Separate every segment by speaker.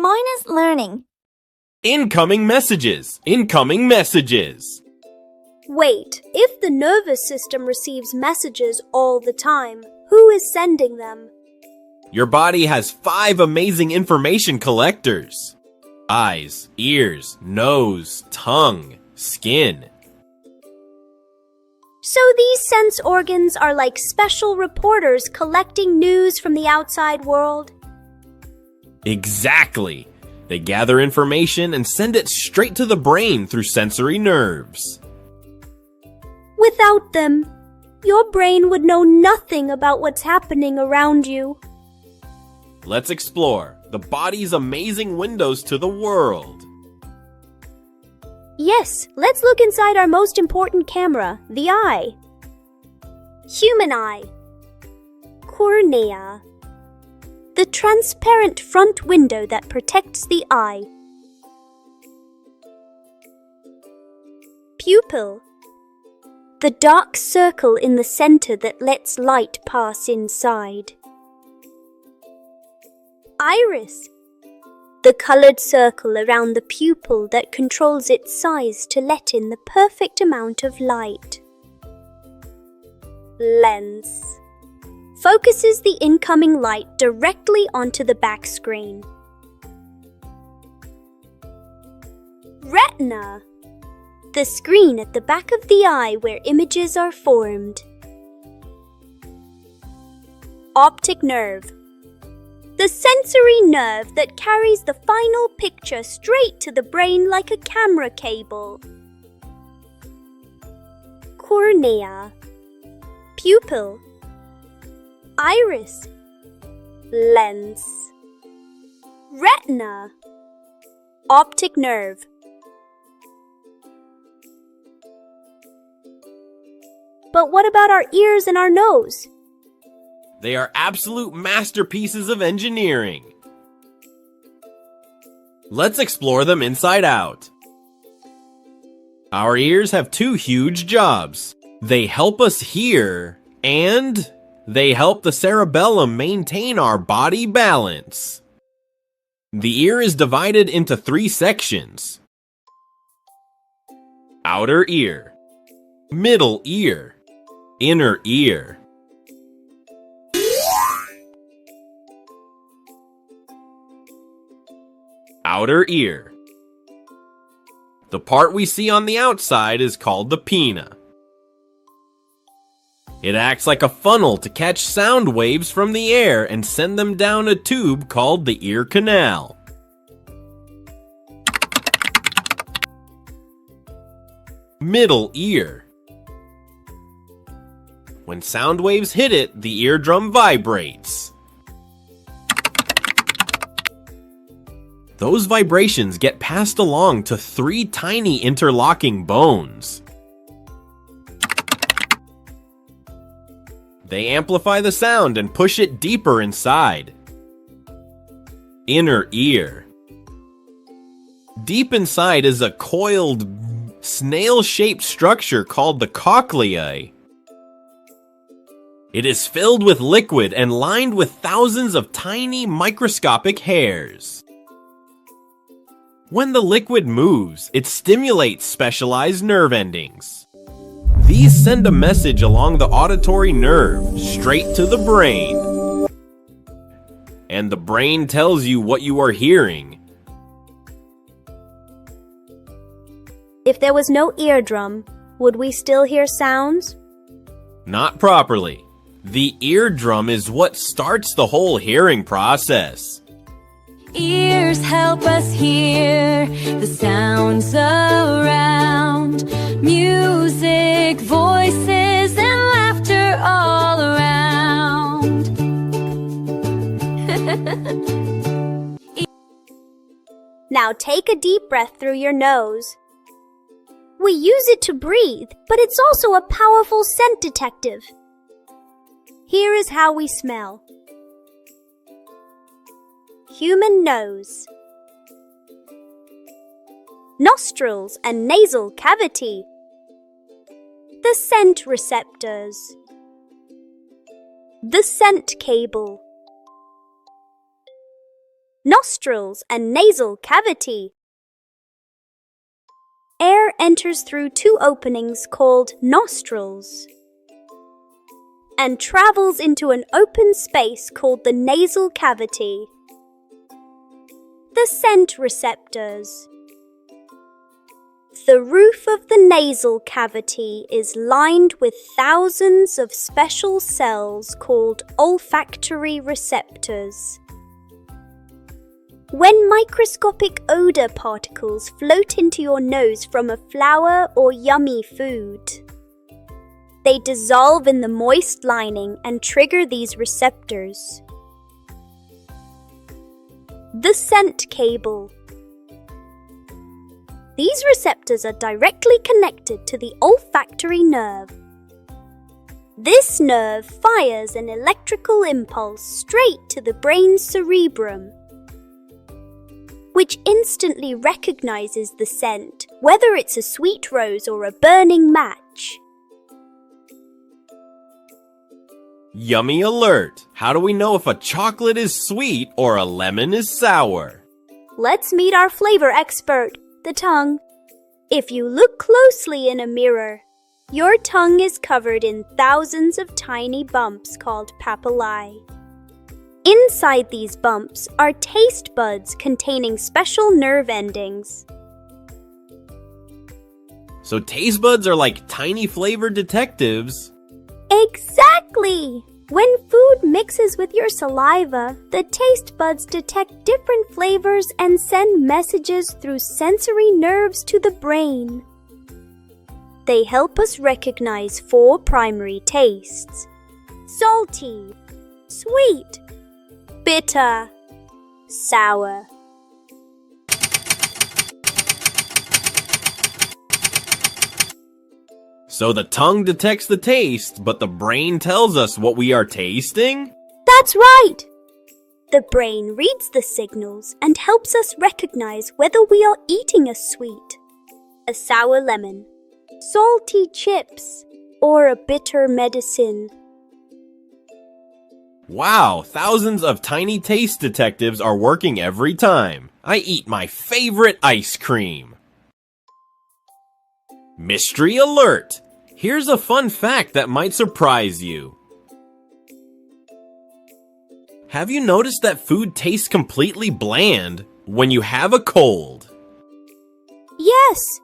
Speaker 1: Moynas learning.
Speaker 2: Incoming messages! Incoming messages!
Speaker 3: Wait, if the nervous system receives messages all the time, who is sending them?
Speaker 2: Your body has 5 amazing information collectors. Eyes, ears, nose, tongue, skin.
Speaker 3: So these sense organs are like special reporters collecting news from the outside world?
Speaker 2: Exactly. They gather information and send it straight to the brain through sensory nerves.
Speaker 3: Without them, your brain would know nothing about what's happening around you.
Speaker 2: Let's explore the body's amazing windows to the world.
Speaker 3: Yes, let's look inside our most important camera, the eye. Human eye. Cornea. The transparent front window that protects the eye. Pupil. The dark circle in the center that lets light pass inside. Iris. The colored circle around the pupil that controls its size to let in the perfect amount of light. Lens. Focuses the incoming light directly onto the back screen. Retina. The screen at the back of the eye where images are formed. Optic nerve. The sensory nerve that carries the final picture straight to the brain like a camera cable. Cornea. Pupil. Iris. Lens. Retina. Optic nerve. But what about our ears and our nose?
Speaker 2: They are absolute masterpieces of engineering. Let's explore them inside out. Our ears have 2 huge jobs. They help us hear, and they help the cerebellum maintain our body balance. The ear is divided into 3 sections. Outer ear, middle ear, inner ear. Outer ear. The part we see on the outside is called the pinna. It acts like a funnel to catch sound waves from the air and send them down a tube called the ear canal. Middle ear. When sound waves hit it, the eardrum vibrates. Those vibrations get passed along to 3 tiny interlocking bones. They amplify the sound and push it deeper inside. Inner ear. Deep inside is a coiled, snail-shaped structure called the cochlea. It is filled with liquid and lined with thousands of tiny microscopic hairs. When the liquid moves, it stimulates specialized nerve endings. These send a message along the auditory nerve straight to the brain. And the brain tells you what you are hearing.
Speaker 3: If there was no eardrum, would we still hear sounds?
Speaker 2: Not properly. The eardrum is what starts the whole hearing process.
Speaker 4: Ears help us hear the sounds around. Music, voices, and laughter all around.
Speaker 3: Now take a deep breath through your nose. We use it to breathe, but it's also a powerful scent detective. Here is how we smell. Human nose. Nostrils and nasal cavity. The scent receptors. The scent cable. nostrils, and nasal cavity. Air enters through two openings called nostrils and travels into an open space called the nasal cavity. The scent receptors. The roof of the nasal cavity is lined with thousands of special cells called olfactory receptors. When microscopic odor particles float into your nose from a flower or yummy food, they dissolve in the moist lining and trigger these receptors. The scent cable. These receptors are directly connected to the olfactory nerve. This nerve fires an electrical impulse straight to the brain's cerebrum, which instantly recognizes the scent, whether it's a sweet rose or a burning match.
Speaker 2: Yummy alert! How do we know if a chocolate is sweet or a lemon is sour?
Speaker 3: Let's meet our flavor expert, the tongue. If you look closely in a mirror, your tongue is covered in thousands of tiny bumps called papillae. Inside these bumps are taste buds containing special nerve endings.
Speaker 2: So taste buds are like tiny flavor detectives.
Speaker 3: Exactly! When food mixes with your saliva, the taste buds detect different flavors and send messages through sensory nerves to the brain. They help us recognize 4 primary tastes: salty, sweet, bitter, sour.
Speaker 2: So the tongue detects the taste, but the brain tells us what we are tasting?
Speaker 3: That's right! The brain reads the signals and helps us recognize whether we are eating a sweet, a sour lemon, salty chips, or a bitter medicine.
Speaker 2: Wow, thousands of tiny taste detectives are working every time I eat my favorite ice cream. Mystery alert! Here's a fun fact that might surprise you. Have you noticed that food tastes completely bland when you have a cold?
Speaker 3: Yes!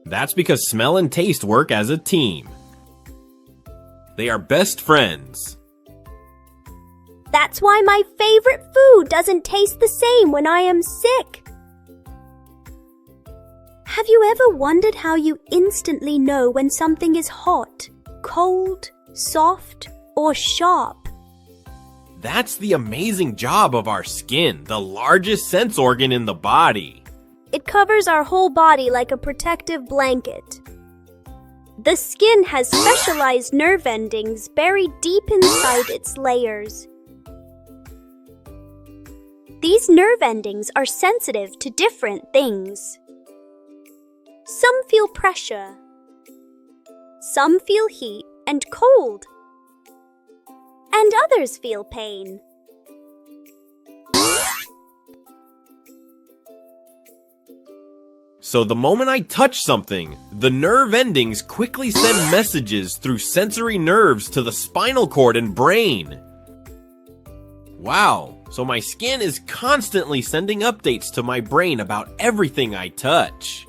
Speaker 2: That's because smell and taste work as a team. They are best friends.
Speaker 3: That's why my favorite food doesn't taste the same when I am sick. Have you ever wondered how you instantly know when something is hot, cold, soft, or sharp?
Speaker 2: That's the amazing job of our skin, the largest sense organ in the body.
Speaker 3: It covers our whole body like a protective blanket. The skin has specialized nerve endings buried deep inside its layers. These nerve endings are sensitive to different things. Some feel pressure. Some feel heat and cold. And others feel pain.
Speaker 2: So the moment I touch something, the nerve endings quickly send messages through sensory nerves to the spinal cord and brain. Wow, so my skin is constantly sending updates to my brain about everything I touch.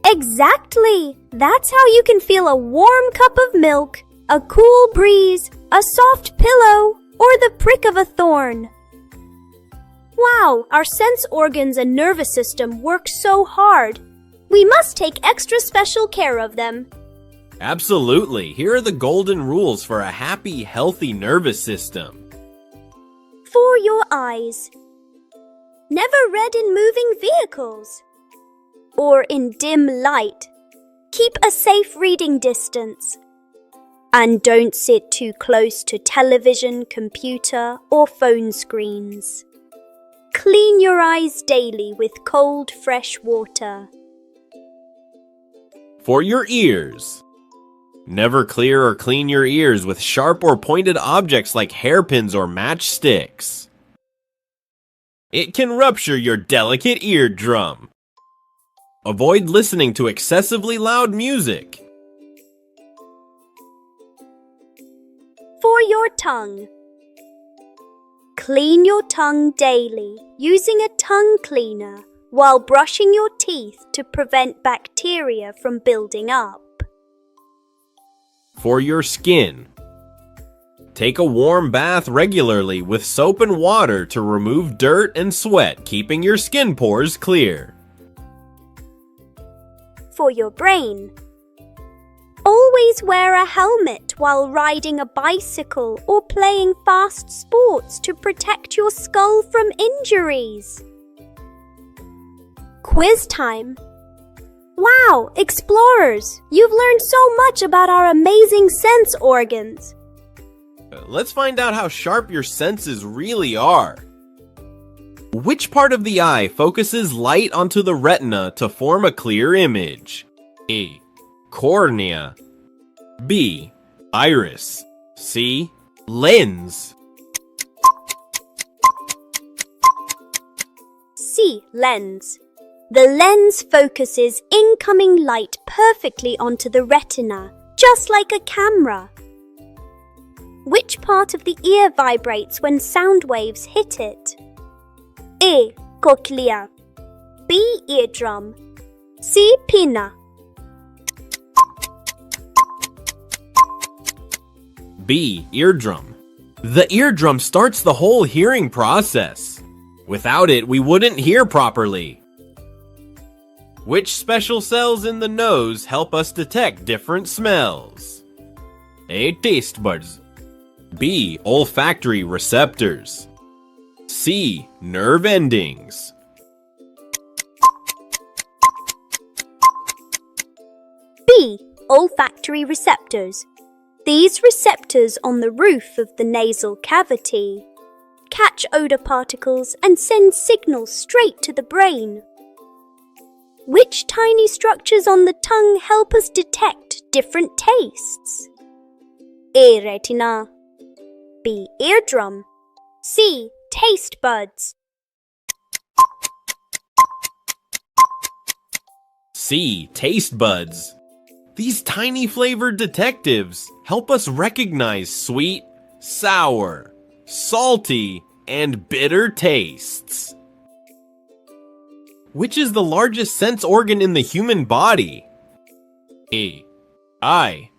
Speaker 3: Exactly! That's how you can feel a warm cup of milk, a cool breeze, a soft pillow, or the prick of a thorn. Wow, our sense organs and nervous system work so hard. We must take extra special care of them.
Speaker 2: Absolutely. Here are the golden rules for a happy, healthy nervous system.
Speaker 3: For your eyes. Never read in moving vehicles or in dim light. Keep a safe reading distance. And don't sit too close to television, computer, or phone screens. Clean your eyes daily with cold, fresh water.
Speaker 2: For your ears. Never clear or clean your ears with sharp or pointed objects like hairpins or matchsticks. It can rupture your delicate eardrum. Avoid listening to excessively loud music.
Speaker 3: For your tongue. Clean your tongue daily using a tongue cleaner while brushing your teeth to prevent bacteria from building up.
Speaker 2: For your skin. Take a warm bath regularly with soap and water to remove dirt and sweat, keeping your skin pores clear.
Speaker 3: For your brain. Always wear a helmet while riding a bicycle or playing fast sports to protect your skull from injuries. Quiz time. Wow, explorers! You've learned so much about our amazing sense organs.
Speaker 2: Let's find out how sharp your senses really are. Which part of the eye focuses light onto the retina to form a clear image? A. Cornea. B. Iris. C. Lens.
Speaker 3: C. Lens. The lens focuses incoming light perfectly onto the retina, just like a camera. Which part of the ear vibrates when sound waves hit it? A. Cochlea. B. Eardrum. C. Pinna.
Speaker 2: B. Eardrum. The eardrum starts the whole hearing process. Without it, we wouldn't hear properly. Which special cells in the nose help us detect different smells? A. Taste buds. B. Olfactory receptors. C. Nerve endings.
Speaker 3: B. Olfactory receptors. These receptors on the roof of the nasal cavity catch odor particles and send signals straight to the brain. Which tiny structures on the tongue help us detect different tastes? A. Retina. B. Eardrum. C. Taste buds.
Speaker 2: C. Taste buds. These tiny flavored detectives help us recognize sweet, sour, salty, and bitter tastes. Which is the largest sense organ in the human body? A. Eye.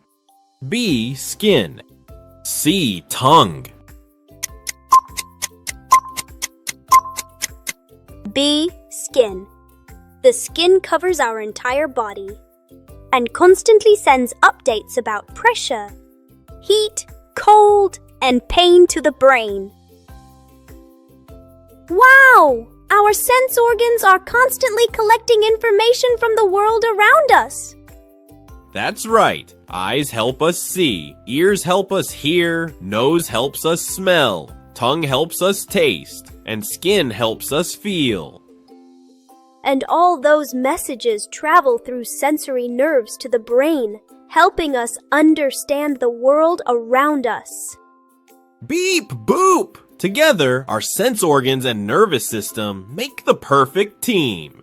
Speaker 2: B. Skin. C. Tongue.
Speaker 3: B. Skin. The skin covers our entire body and constantly sends updates about pressure, heat, cold, and pain to the brain. Wow! Our sense organs are constantly collecting information from the world around us.
Speaker 2: That's right. Eyes help us see, ears help us hear, nose helps us smell, tongue helps us taste, and skin helps us feel.
Speaker 3: And all those messages travel through sensory nerves to the brain, helping us understand the world around us.
Speaker 2: Beep boop! Together, our sense organs and nervous system make the perfect team.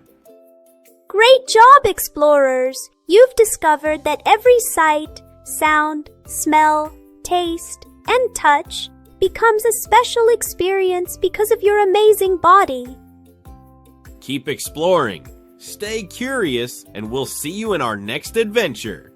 Speaker 3: Great job, explorers! You've discovered that every sight, sound, smell, taste, and touch becomes a special experience because of your amazing body.
Speaker 2: Keep exploring, stay curious, and we'll see you in our next adventure.